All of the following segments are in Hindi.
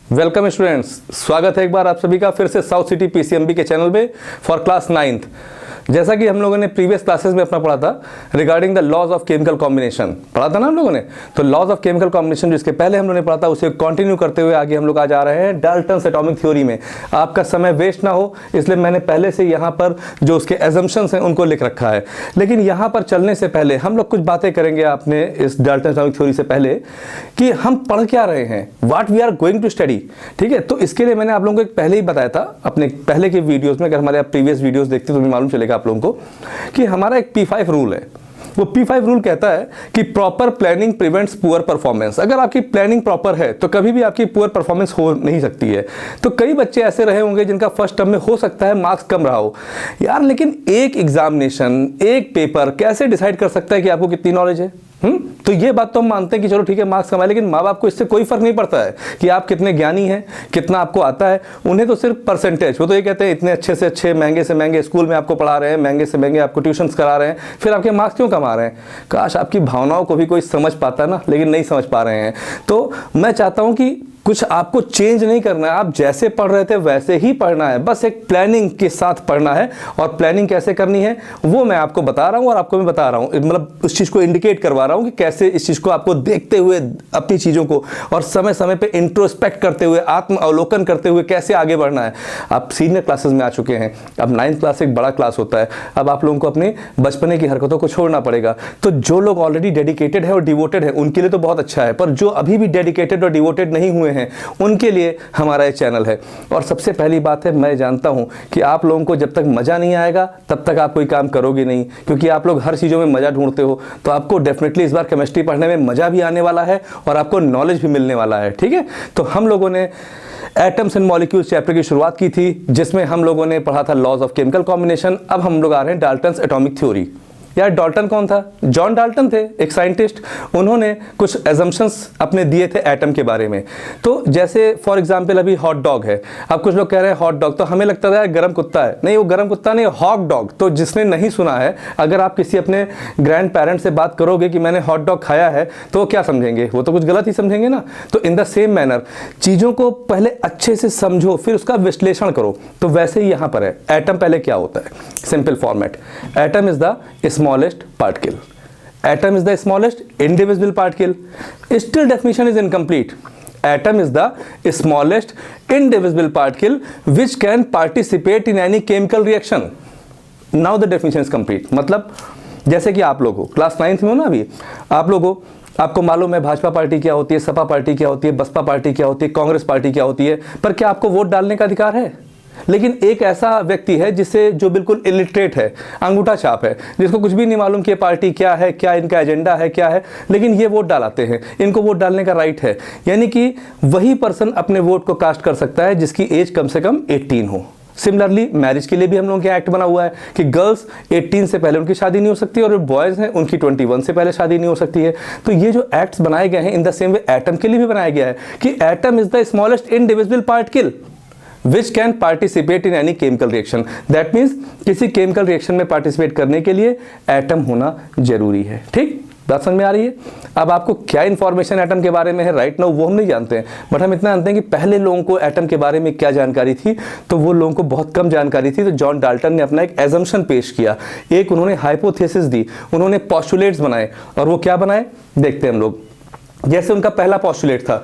वेलकम स्टूडेंट्स, स्वागत है एक बार आप सभी का फिर से साउथ सिटी पीसीएमबी के चैनल पे फॉर क्लास 9th। जैसा कि हम लोगों ने प्रीवियस क्लासेस में अपना पढ़ा था regarding the laws of chemical combination पढ़ा था ना हम लोगों ने। तो लॉज ऑफ केमिकल कॉम्बिनेशन जिसके पहले हम लोगों ने पढ़ा था उसे कंटिन्यू करते हुए आगे हम लोग आज आ रहे हैं डाल्टन्स एटॉमिक थ्योरी में। आपका समय वेस्ट ना हो इसलिए मैंने पहले से यहाँ पर जो उसके एजम्पशंस हैं उनको लिख रखा है। लेकिन यहाँ पर चलने से पहले हम लोग कुछ बातें करेंगे आपने इस डाल्टन एटॉमिक थ्योरी से पहले कि हम पढ़ क्या रहे हैं, what we are going to study. ठीक है, तो इसके लिए मैंने आप लोगों को पहले ही बताया था अपने पहले के वीडियोस में। अगर हमारे आप प्रीवियस वीडियोस देखते तो भी मालूम चलेगा आप लोगों को कि हमारा एक P5 रूल है। वो P5 रूल कहता है कि proper planning prevents poor performance. अगर आपकी प्लानिंग प्रॉपर है तो कभी भी आपकी पुअर परफॉर्मेंस हो नहीं सकती है। तो कई बच्चे ऐसे रहे होंगे जिनका फर्स्ट टर्म में हो सकता है मार्क्स कम रहा हो यार, लेकिन एक एग्जामिनेशन एक पेपर कैसे डिसाइड कर सकता है कि आपको कितनी नॉलेज है। तो ये बात तो हम मानते हैं कि चलो ठीक है मार्क्स कमाए, लेकिन माँ बाप को इससे कोई फर्क नहीं पड़ता है कि आप कितने ज्ञानी हैं, कितना आपको आता है। उन्हें तो सिर्फ परसेंटेज, वो तो ये कहते हैं इतने अच्छे से अच्छे महंगे से महंगे स्कूल में आपको पढ़ा रहे हैं, महंगे से महंगे आपको ट्यूशन्स करा रहे हैं, फिर आपके मार्क्स क्यों कमा रहे हैं। काश आपकी भावनाओं को भी कोई समझ पाता ना, लेकिन नहीं समझ पा रहे हैं। तो मैं चाहता हूं कि कुछ आपको चेंज नहीं करना है, आप जैसे पढ़ रहे थे वैसे ही पढ़ना है, बस एक प्लानिंग के साथ पढ़ना है। और प्लानिंग कैसे करनी है वो मैं आपको बता रहा हूं और आपको मैं बता रहा हूं, मतलब उस चीज को इंडिकेट करवा रहा हूं कि कैसे इस चीज को आपको देखते हुए अपनी चीजों को और समय समय पे इंट्रोस्पेक्ट करते हुए आत्म अवलोकन करते हुए कैसे आगे बढ़ना है। आप सीनियर क्लासेस में आ चुके हैं, अब 9th क्लास एक बड़ा क्लास होता है। अब आप लोगों को अपने बचपने की हरकतों को छोड़ना पड़ेगा। तो जो लोग ऑलरेडी डेडिकेटेड है और डिवोटेड है उनके लिए तो बहुत अच्छा है, पर जो अभी भी डेडिकेटेड और डिवोटेड नहीं हुए हैं उनके लिए हमारा ये चैनल है। और सबसे पहली बात है, मैं जानता हूं कि आप लोगों को जब तक मजा नहीं आएगा तब तक आप कोई काम करोगे नहीं, क्योंकि आप लोग हर चीजों में मजा ढूंढते हो। तो आपको डेफिनेटली इस बार केमिस्ट्री पढ़ने में मजा भी आने वाला है और आपको नॉलेज भी मिलने वाला है। ठीक है, तो हम लोगों ने एटम्स एंड मॉलिक्यूल्स चैप्टर की शुरुआत की थी जिसमें हम लोगों ने पढ़ा था लॉज ऑफ केमिकल कॉम्बिनेशन। अब हम लोग आ रहे हैं डाल्टन्स एटॉमिक थ्योरी। यार डाल्टन कौन था? जॉन डाल्टन थे, एक साइंटिस्ट। उन्होंने कुछ एजम्पशंस अपने दिए थे एटम के बारे में। तो जैसे फॉर एग्जांपल अभी हॉट डॉग है। अब कुछ लोग कह रहे हैं हॉट डॉग, तो हमें लगता था गरम कुत्ता है। नहीं, वो गरम कुत्ता नहीं, हॉट डॉग। तो जिसने नहीं सुना है, अगर आप किसी अपने ग्रैंड पेरेंट्स से बात करोगे कि मैंने हॉट डॉग खाया है, तो वो क्या समझेंगे? वो तो कुछ गलत ही समझेंगे ना। तो इन द सेम मैनर चीज़ों को पहले अच्छे से समझो फिर उसका विश्लेषण करो। तो वैसे ही यहाँ पर है, एटम पहले क्या होता है? Simple format, atom is the smallest particle. Atom is the smallest indivisible particle. Still definition is incomplete. Atom is the smallest indivisible particle which can participate in any chemical reaction. Now the definition is complete. मतलब जैसे कि आप लोग हो क्लास 9th में हो ना, अभी आप लोग हो, आपको मालूम है भाजपा पार्टी क्या होती है, सपा पार्टी क्या होती है, बसपा पार्टी क्या होती है, कांग्रेस पार्टी क्या होती है, पर क्या आपको वोट डालने का अधिकार है? लेकिन एक ऐसा व्यक्ति है जिसे जो बिल्कुल इलिटरेट है, अंगूठा छाप है, जिसको कुछ भी नहीं मालूम कि पार्टी क्या है, क्या इनका एजेंडा है, क्या है, लेकिन ये वोट डालाते हैं, इनको वोट डालने का राइट है। यानी कि वही पर्सन अपने वोट को कास्ट कर सकता है जिसकी एज कम से कम 18 हो। सिमिलरली मैरिज के लिए भी हम लोगों के एक्ट बना हुआ है कि गर्ल्स 18 से पहले उनकी शादी नहीं हो सकती और जो बॉयज़ हैं उनकी 21 से पहले शादी नहीं हो सकती है। तो ये जो एक्ट्स बनाए गए हैं in the same way atom के लिए भी बनाया गया है कि atom is the smallest indivisible particle which can participate in any chemical reaction. That means किसी chemical reaction में participate करने के लिए एटम होना जरूरी है। ठीक, बात समझ में आ रही है? अब आपको क्या इन्फॉर्मेशन एटम के बारे में है राइट नाउ वो हम नहीं जानते हैं, बट हम इतना जानते हैं कि पहले लोगों को एटम के बारे में क्या जानकारी थी। तो वो लोगों को बहुत कम जानकारी थी। तो जॉन डाल्टन ने अपना एक एजम्पशन पेश किया, एक उन्होंने हाइपोथेसिस दी, उन्होंने पॉस्टुलेट्स बनाए। और वो क्या बनाए देखते हैं हम लोग। जैसे उनका पहला पॉस्टुलेट था,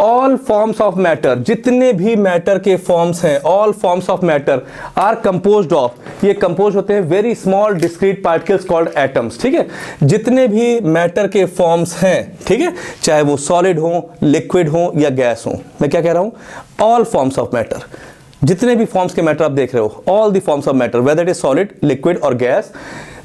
ऑल फॉर्म्स ऑफ मैटर, जितने भी मैटर के फॉर्म्स हैं, all forms of matter are composed of, ये कंपोज होते हैं very small discrete particles called atoms. ठीक है, जितने भी मैटर के फॉर्म्स हैं, ठीक है, चाहे वो सॉलिड हो, लिक्विड हो या गैस हो। मैं क्या कह रहा हूं? ऑल फॉर्म्स ऑफ मैटर, जितने भी फॉर्म्स के मैटर आप देख रहे हो, all the forms of matter whether it is solid, liquid और gas,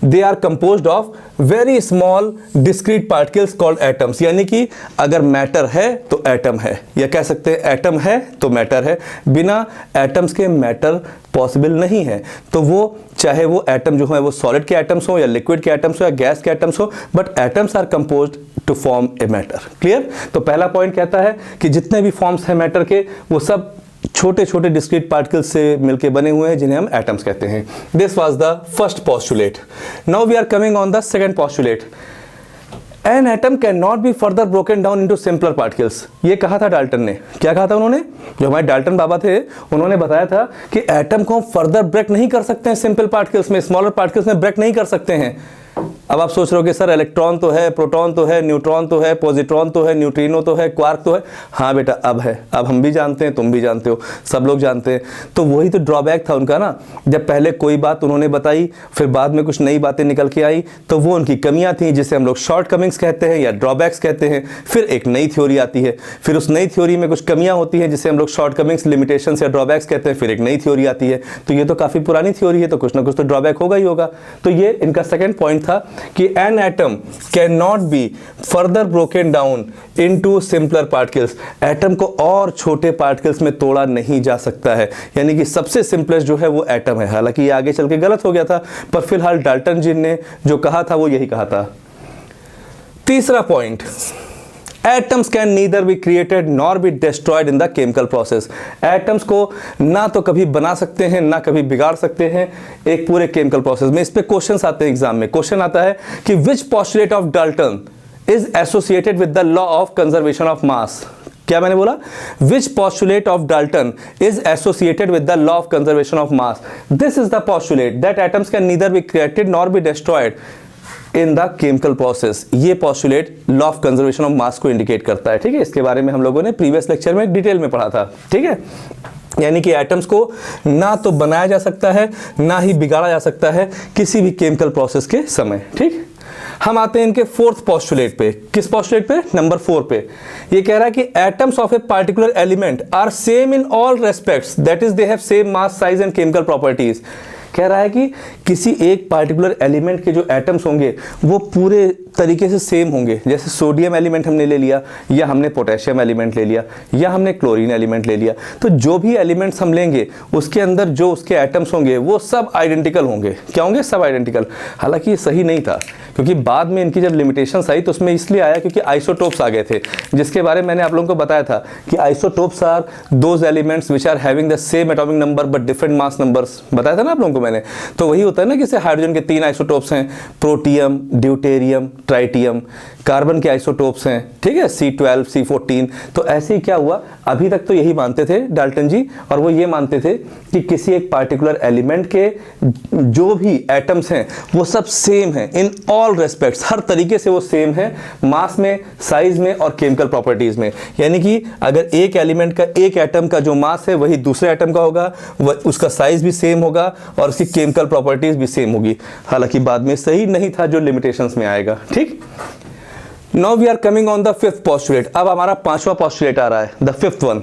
they are composed of very small discrete particles called atoms. यानी कि अगर मैटर है तो एटम है, या कह सकते हैं एटम है तो मैटर है। बिना एटम्स के मैटर पॉसिबल नहीं है। तो वो चाहे वो एटम जो है वो सॉलिड के एटम्स हो या लिक्विड के एटम्स हो या गैस के एटम्स हो, but atoms are composed to form a matter. Clear? तो पहला पॉइंट कहता है कि जितने भी फॉर्म्स हैं मैटर के वो सब छोटे छोटे डिस्क्रीट पार्टिकल्स से मिलकर बने हुए हैं जिन्हें हम एटम्स कहते हैं। This was the first postulate. Now we are coming on the second postulate. An atom can not be further broken down into simpler particles. ये कहा था डाल्टन ने। क्या कहा था उन्होंने? जो हमारे डाल्टन बाबा थे उन्होंने बताया था कि एटम को हम फर्दर ब्रेक नहीं कर सकते हैं, सिंपल पार्टिकल्स में, स्मॉलर पार्टिकल्स में ब्रेक नहीं कर सकते हैं। अब आप सोच रहे हो कि सर इलेक्ट्रॉन तो है, प्रोटॉन तो है, न्यूट्रॉन तो है, पॉजिट्रॉन तो है, न्यूट्रिनो तो है, क्वार्क तो है। हाँ बेटा अब है, अब हम भी जानते हैं, तुम भी जानते हो, सब लोग जानते हैं। तो वही तो ड्रॉबैक था उनका ना, जब पहले कोई बात उन्होंने बताई फिर बाद में कुछ नई बातें निकल के आई, तो वो उनकी कमियां थी जिसे हम लोग शॉर्ट कमिंग्स कहते हैं या ड्रॉबैक्स कहते हैं। फिर एक नई थ्योरी आती है, फिर उस नई थ्योरी में कुछ कमियां होती हैं जिसे हम लोग शॉर्ट कमिंग्स, लिमिटेशंस या ड्रॉबैक्स कहते हैं। फिर एक नई थ्योरी आती है। तो ये तो काफी पुरानी थ्योरी है, तो कुछ ना कुछ तो ड्रॉबैक होगा ही होगा। तो ये इनका सेकेंड पॉइंट था कि N atom can not be further broken down into simpler particles. Atom को और छोटे पार्टिकल्स में तोड़ा नहीं जा सकता है, यानी कि सबसे सिंपलेस्ट जो है वो एटम है। हालांकि ये आगे चल के गलत हो गया था, पर फिलहाल डाल्टन जी ने जो कहा था वो यही कहा था। तीसरा point, atoms can neither be created nor be destroyed in the chemical process. Atoms को ना तो कभी बना सकते हैं ना कभी बिगाड़ सकते हैं एक पूरे केमिकल प्रोसेस में। इस पे क्वेश्चंस आते हैं एग्जाम में। क्वेश्चन आता है कि which postulate of Dalton is associated with the law of conservation of mass. क्या मैंने बोला? Which postulate of Dalton is associated with the law of conservation of mass. This is the postulate that atoms can neither be created nor be destroyed in the chemical process. ये postulate law of conservation of mass को इंडिकेट करता है। ठीक है, इसके बारे में हम लोगों ने प्रीवियस लेक्चर में डिटेल में पढ़ा था। ठीक है, यानी कि एटम्स को ना तो बनाया जा सकता है ना ही बिगाड़ा जा सकता है किसी भी केमिकल प्रोसेस के समय। ठीक, हम आते हैं इनके फोर्थ पोस्टुलेट पे। किस पोस्टुलेट पे? नंबर 4 पे। ये कह रहा है कि atoms of a particular element are same in all respects, that is they have same mass, size and chemical properties. कह रहा है कि किसी एक पार्टिकुलर एलिमेंट के जो एटम्स होंगे वो पूरे तरीके से सेम होंगे। जैसे सोडियम एलिमेंट हमने ले लिया, या हमने पोटेशियम एलिमेंट ले लिया, या हमने क्लोरीन एलिमेंट ले लिया, तो जो भी एलिमेंट्स हम लेंगे उसके अंदर जो उसके एटम्स होंगे वो सब आइडेंटिकल होंगे। क्या होंगे? सब आइडेंटिकल। हालांकि ये सही नहीं था, क्योंकि बाद में इनकी जब लिमिटेशंस आई तो उसमें इसलिए आया क्योंकि आइसोटोप्स आ गए थे, जिसके बारे में मैंने आप लोगों को बताया था कि isotopes are those elements which are having the same atomic number but different mass numbers. बताया था ना आप लोगों को मैंने। तो वही होता है ना कि जैसे हाइड्रोजन के 3 आइसोटोप्स हैं, प्रोटियम, ड्यूटेरियम, ट्राइटियम। कार्बन के आइसोटोप्स हैं, ठीक है, C12, C14। तो ऐसे ही क्या हुआ, अभी तक तो यही मानते थे डाल्टन जी, और वो ये मानते थे कि किसी एक पार्टिकुलर एलिमेंट के जो भी एटम्स हैं वो सब सेम हैं इन ऑल रेस्पेक्ट्स, हर तरीके से वो सेम है, मास में, साइज में और केमिकल प्रॉपर्टीज में। यानी कि अगर एक एलिमेंट का, एक एटम का जो मास है वही दूसरे एटम का होगा, उसका साइज भी सेम होगा और उसकी केमिकल प्रॉपर्टीज भी सेम होगी। हालांकि बाद में सही नहीं था, जो लिमिटेशंस में आएगा। ठीक, now we are coming on the fifth postulate. अब हमारा 5वां पोस्टुलेट आ रहा है, the fifth one.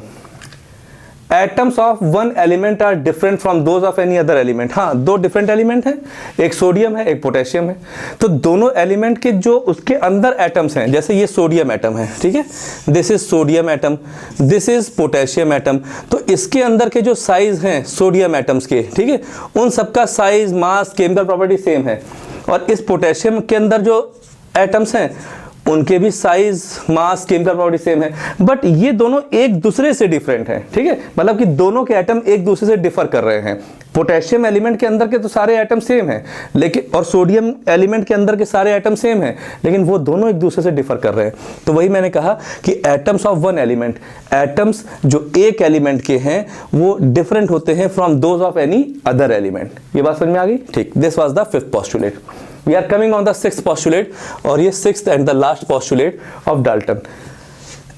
Atoms of one element are different from those of any other element. हाँ, 2 डिफरेंट एलिमेंट हैं, एक सोडियम है एक पोटेशियम है। तो दोनों एलिमेंट के जो उसके अंदर एटम्स हैं, जैसे ये सोडियम एटम है, ठीक है, this is sodium atom, this is potassium atom. तो इसके अंदर के जो साइज हैं सोडियम एटम्स के, ठीक है, उन सबका साइज, मास, केमिकल प्रॉपर्टी सेम है। और इस पोटेशियम के अंदर जो एटम्स हैं उनके भी साइज, मास, केमिकल प्रॉपर्टी सेम है, बट ये दोनों एक दूसरे से डिफरेंट हैं। ठीक है, मतलब कि दोनों के एटम एक दूसरे से डिफर कर रहे हैं। पोटेशियम एलिमेंट के अंदर के तो सारे एटम सेम हैं, लेकिन और सोडियम एलिमेंट के अंदर के सारे एटम सेम हैं, लेकिन वो दोनों एक दूसरे से डिफर कर रहे हैं। तो वही मैंने कहा कि atoms of one element, atoms जो एक एलिमेंट के हैं वो डिफरेंट होते हैं from those of any other element. ये बात समझ में आ गई? ठीक, this was the fifth postulate. We are coming on the sixth postulate, और ये sixth and the last postulate of Dalton.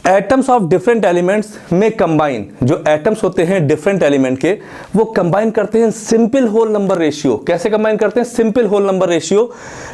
Atoms of different elements में कंबाइन, जो एटम्स होते हैं डिफरेंट एलिमेंट के वो कंबाइन करते हैं सिंपल होल नंबर रेशियो। कैसे कंबाइन करते हैं? Simple whole number ratio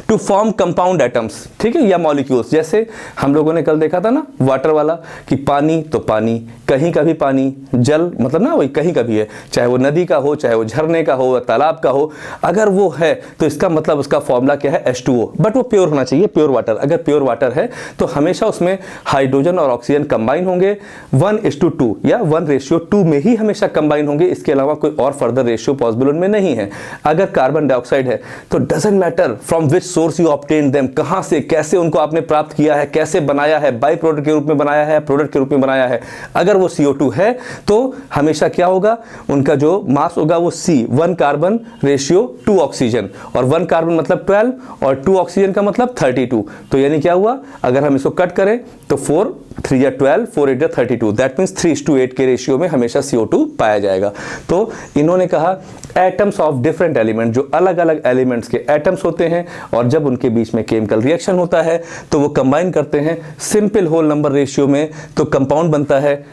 to form compound atoms, ठीक है, या मॉलिक्यूल्स। जैसे हम लोगों ने कल देखा था ना वाटर वाला, कि पानी तो पानी, कहीं का भी पानी, जल मतलब ना वही कहीं का भी है, चाहे वो नदी का हो, चाहे वो झरने का हो, तालाब का हो, अगर वो है तो इसका मतलब उसका फॉर्मूला क्या है? H2O। बट वो प्योर होना चाहिए, प्योर वाटर। अगर प्योर वाटर है तो हमेशा उसमें हाइड्रोजन और ऑक्सीजन ऑक्सीजन कंबाइन होंगे 1:2 या 1:2 में ही हमेशा कंबाइन होंगे, इसके अलावा कोई और फर्दर रेशियो पॉसिबल उनमें नहीं है। अगर कार्बन डाइऑक्साइड है तो doesn't matter from which source you obtain them, कहां से कैसे उनको आपने प्राप्त किया है, कैसे बनाया है, बाई प्रोडक्ट के रूप में बनाया है, प्रोडक्ट के रूप में बनाया है। अगर वो CO2 है तो हमेशा क्या होगा, उनका जो मास होगा वो C 1 कार्बन रेशियो 2 ऑक्सीजन, और 1 कार्बन मतलब 12 और 2 ऑक्सीजन का मतलब 32। तो यानी क्या हुआ, अगर हम इसको कट करें तो 4 3 या 12 4 8 या 32, दैट मीन्स 3:8 के रेशियो में हमेशा CO2 पाया जाएगा। तो इन्होंने कहा एटम्स ऑफ डिफरेंट एलिमेंट, जो अलग अलग एलिमेंट्स के एटम्स होते हैं और जब उनके बीच में केमिकल रिएक्शन होता है तो वो कंबाइन करते हैं सिंपल होल नंबर रेशियो में, तो कंपाउंड बनता है,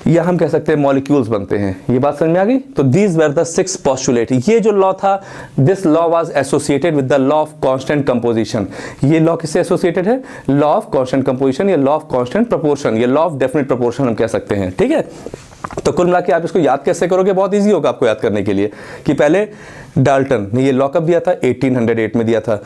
या हम कह सकते हैं मॉलिक्यूल्स बनते हैं। ये बात समझ में आ गई। तो दीज वर द 6 पोस्टुलेट। ये जो लॉ था, this law was associated with the law of constant composition. ये लॉ किससे एसोसिएटेड है, लॉ ऑफ कांस्टेंट कंपोजिशन या लॉ ऑफ कांस्टेंट प्रोपोर्शन, या लॉ ऑफ डेफिनेट प्रोपोर्शन हम कह सकते हैं। ठीक है, तो कुल मिला के आप इसको याद कैसे करोगे, बहुत ईजी होगा आपको याद करने के लिए कि पहले डाल्टन ने ये लॉ कब दिया था, 1808 में दिया था।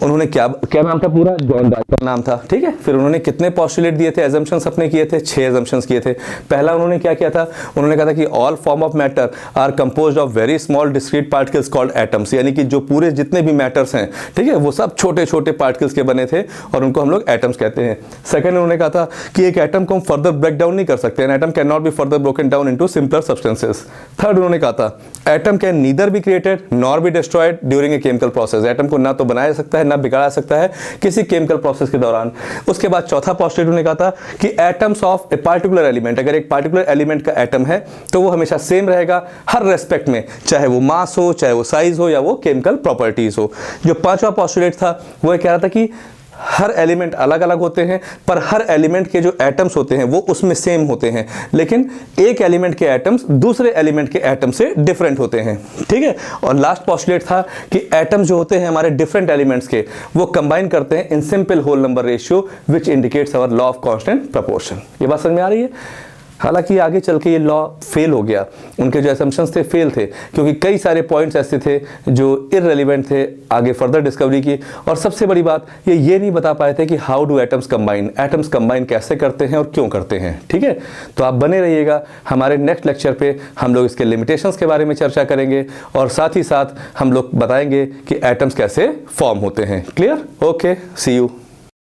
उन्होंने क्या नाम था पूरा, जॉन डाल्टन नाम था। ठीक है, फिर उन्होंने कितने पोस्टुलेट दिए थे, एजम्पशंस अपने किए थे, 6 एजम्पशंस किए थे। पहला उन्होंने क्या किया था, उन्होंने कहा था कि all form of matter are composed of very small discrete particles called atoms, यानी कि जो पूरे जितने भी मैटर्स हैं, ठीक है, वो सब छोटे छोटे पार्टिकल्स के बने थे और उनको हम लोग एटम्स कहते हैं। सेकंड उन्होंने कहा था कि एक एटम को हम फर्दर ब्रेक डाउन नहीं कर सकते, N atom can not be further broken down into simpler substances. Third उन्होंने कहा था atom can neither be created nor be destroyed during a chemical process, atom को ना तो बनाया जा सकता है ना बिगाड़ा सकता है किसी केमिकल प्रोसेस के दौरान। उसके बाद चौथा पोस्टुलेट उन्होंने कहा था कि atoms of a particular element, अगर एक पार्टिकुलर एलिमेंट का एटम है तो वो हमेशा सेम रहेगा हर रेस्पेक्ट में, चाहे वो मास हो, चाहे वो साइज हो, या वो केमिकल प्रॉपर्टीज हो। जो पांचवा पोस्टुलेट था वो कह रहा था कि हर एलिमेंट अलग अलग होते हैं, पर हर एलिमेंट के जो एटम्स होते हैं वो उसमें सेम होते हैं, लेकिन एक एलिमेंट के एटम्स दूसरे एलिमेंट के एटम से डिफरेंट होते हैं। ठीक है, और लास्ट पोस्टुलेट था कि एटम्स जो होते हैं हमारे डिफरेंट एलिमेंट्स के, वो कंबाइन करते हैं in simple whole number ratio which indicates our law of constant proportion. ये बात समझ में आ रही है। हालांकि आगे चल के ये लॉ फेल हो गया, उनके जो असम्पशंस थे फेल थे, क्योंकि कई सारे पॉइंट्स ऐसे थे जो इररेलेवेंट थे आगे फर्दर डिस्कवरी की। और सबसे बड़ी बात ये नहीं बता पाए थे कि how do atoms combine, atoms combine कैसे करते हैं और क्यों करते हैं। ठीक है, तो आप बने रहिएगा, हमारे नेक्स्ट लेक्चर पे हम लोग इसके लिमिटेशंस के बारे में चर्चा करेंगे और साथ ही साथ हम लोग बताएंगे कि एटम्स कैसे फॉर्म होते हैं। क्लियर? Okay, see you.